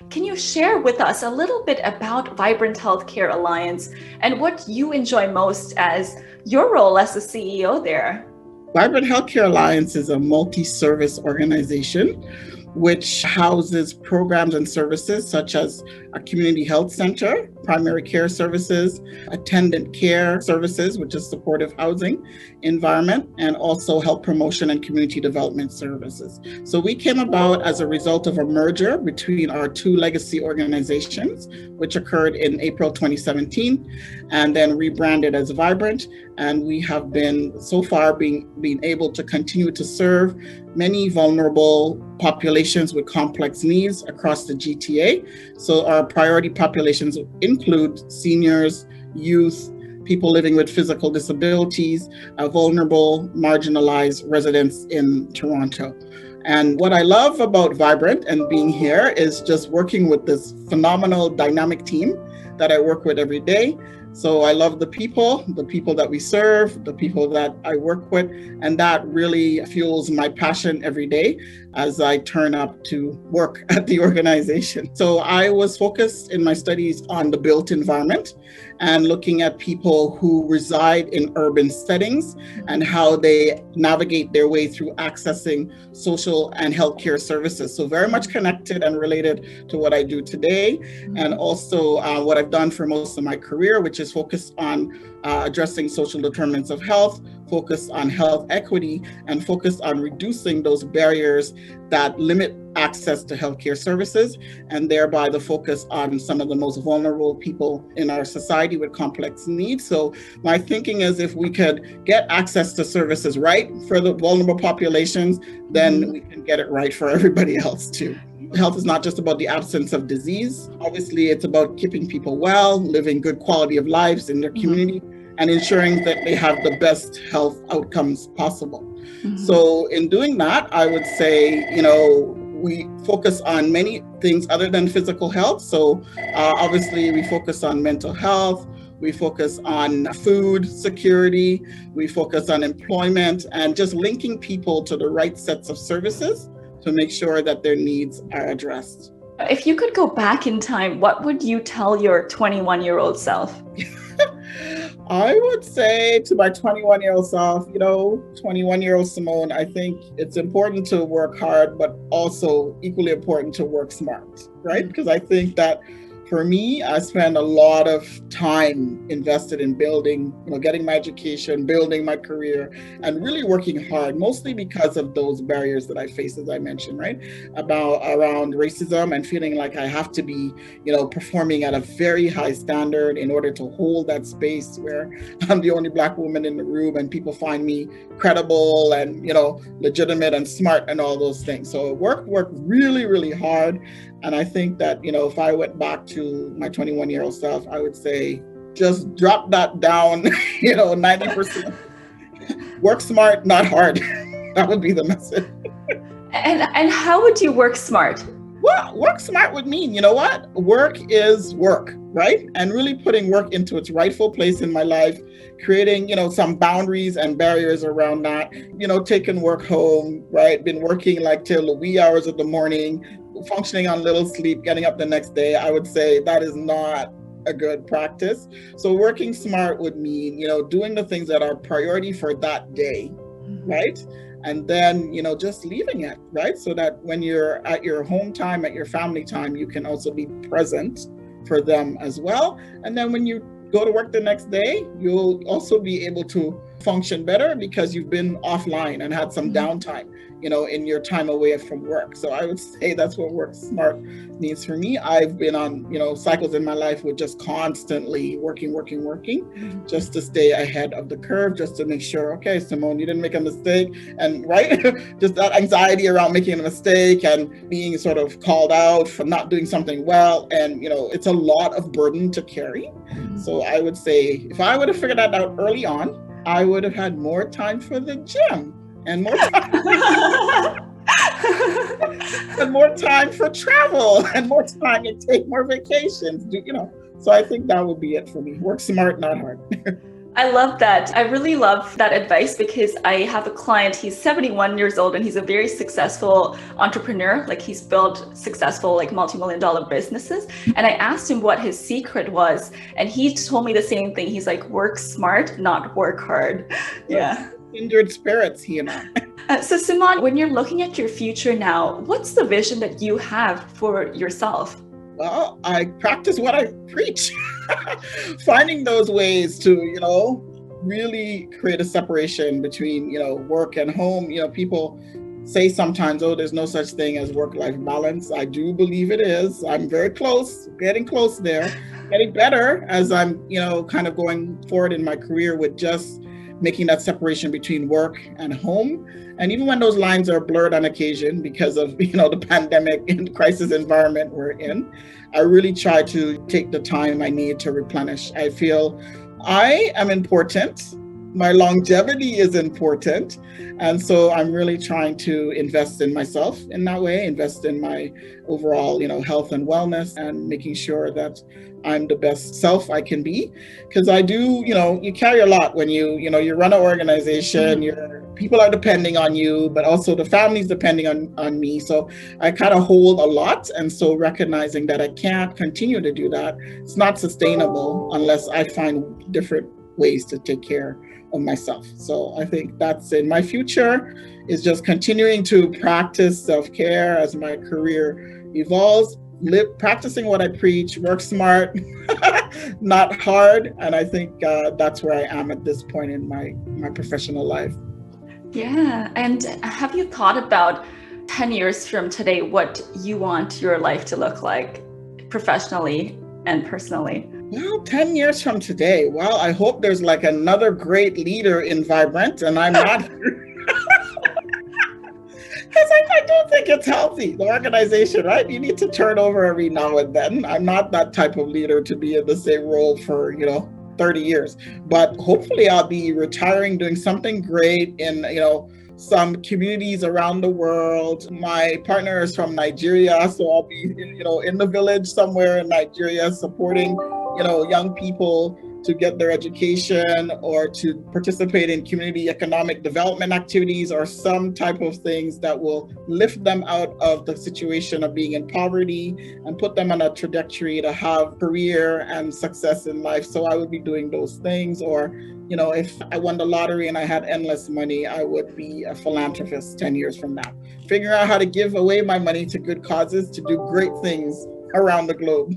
Can you share with us a little bit about Vibrant Healthcare Alliance and what you enjoy most as your role as the CEO there? Vibrant Healthcare Alliance is a multi-service organization which houses programs and services such as a community health center, primary care services, attendant care services, which is supportive housing environment, and also health promotion and community development services. So we came about as a result of a merger between our two legacy organizations, which occurred in April 2017, and then rebranded as Vibrant. And we have been so far being able to continue to serve many vulnerable populations with complex needs across the GTA. So our priority populations include seniors, youth, people living with physical disabilities, vulnerable, marginalized residents in Toronto. And what I love about Vibrant and being here is just working with this phenomenal dynamic team that I work with every day. So I love the people that we serve, the people that I work with, and that really fuels my passion every day as I turn up to work at the organization. So I was focused in my studies on the built environment and looking at people who reside in urban settings and how they navigate their way through accessing social and healthcare services. So very much connected and related to what I do today, and also what I've done for most of my career, which is focused on addressing social determinants of health, focused on health equity, and focused on reducing those barriers that limit access to healthcare services, and thereby the focus on some of the most vulnerable people in our society with complex needs. So my thinking is if we could get access to services right for the vulnerable populations, then we can get it right for everybody else too. Health is not just about the absence of disease. Obviously, it's about keeping people well, living good quality of lives in their community, and ensuring that they have the best health outcomes possible. So in doing that, I would say, we focus on many things other than physical health. So obviously, we focus on mental health. We focus on food security. We focus on employment and just linking people to the right sets of services to make sure that their needs are addressed. If you could go back in time, what would you tell your 21-year-old self? I would say to my 21-year-old self, 21-year-old Simone, I think it's important to work hard, but also equally important to work smart, right? Because I think that for me, I spent a lot of time invested in building, getting my education, building my career, and really working hard, mostly because of those barriers that I faced, as I mentioned, right? Around racism and feeling like I have to be, performing at a very high standard in order to hold that space where I'm the only Black woman in the room and people find me credible and, legitimate and smart and all those things. So work really, really hard. And I think that, if I went back to my 21-year-old self, I would say, just drop that down, 90%. Work smart, not hard. That would be the message. And how would you work smart? Well, work smart would mean, work is work, right? And really putting work into its rightful place in my life, creating, some boundaries and barriers around that, taking work home, right? Been working till the wee hours of the morning, functioning on little sleep, getting up the next day. I would say that is not a good practice. So working smart would mean, doing the things that are priority for that day, right? And then, just leaving it, right? So that when you're at your home time, at your family time, you can also be present for them as well. And then when you go to work the next day, you'll also be able to function better because you've been offline and had some downtime, in your time away from work. So I would say that's what work smart means for me. I've been on, cycles in my life with just constantly working, just to stay ahead of the curve, just to make sure, okay, Simone, you didn't make a mistake. And right, just that anxiety around making a mistake and being sort of called out for not doing something well. And, it's a lot of burden to carry. So I would say if I would have figured that out early on, I would have had more time for the gym and more time and more time for travel and more time to take more vacations, So I think that would be it for me. Work smart, not hard. I love that. I really love that advice because I have a client, he's 71 years old and he's a very successful entrepreneur. Like he's built successful, like multi-million dollar businesses. And I asked him what his secret was. And he told me the same thing. He's like, work smart, not work hard. Yeah. Kindred spirits, he and I. So Simone, when you're looking at your future now, what's the vision that you have for yourself? Well, I practice what I preach. Finding those ways to, really create a separation between, work and home. People say sometimes, oh, there's no such thing as work-life balance. I do believe it is. I'm very close, getting close there, getting better as I'm, kind of going forward in my career with just making that separation between work and home. And even when those lines are blurred on occasion because of, the pandemic and crisis environment we're in, I really try to take the time I need to replenish. I feel I am important. My longevity is important. And so I'm really trying to invest in myself in that way, invest in my overall, health and wellness, and making sure that I'm the best self I can be. Because I do, you carry a lot when you run an organization, people are depending on you, but also the family's depending on me. So I kind of hold a lot. And so recognizing that I can't continue to do that, it's not sustainable unless I find different ways to take care of myself. So I think that's in my future, is just continuing to practice self-care as my career evolves, practicing what I preach, work smart, not hard. And I think that's where I am at this point in my professional life. Yeah. And have you thought about 10 years from today, what you want your life to look like professionally and personally? Well, 10 years from today, well, I hope there's like another great leader in Vibrant and I'm not here. Because I do think it's healthy, the organization, right? You need to turn over every now and then. I'm not that type of leader to be in the same role for, 30 years. But hopefully I'll be retiring, doing something great in, some communities around the world. My partner is from Nigeria, so I'll be, in the village somewhere in Nigeria supporting, young people to get their education or to participate in community economic development activities or some type of things that will lift them out of the situation of being in poverty and put them on a trajectory to have career and success in life. So I would be doing those things. Or, if I won the lottery and I had endless money, I would be a philanthropist 10 years from now. Figure out how to give away my money to good causes, to do great things around the globe.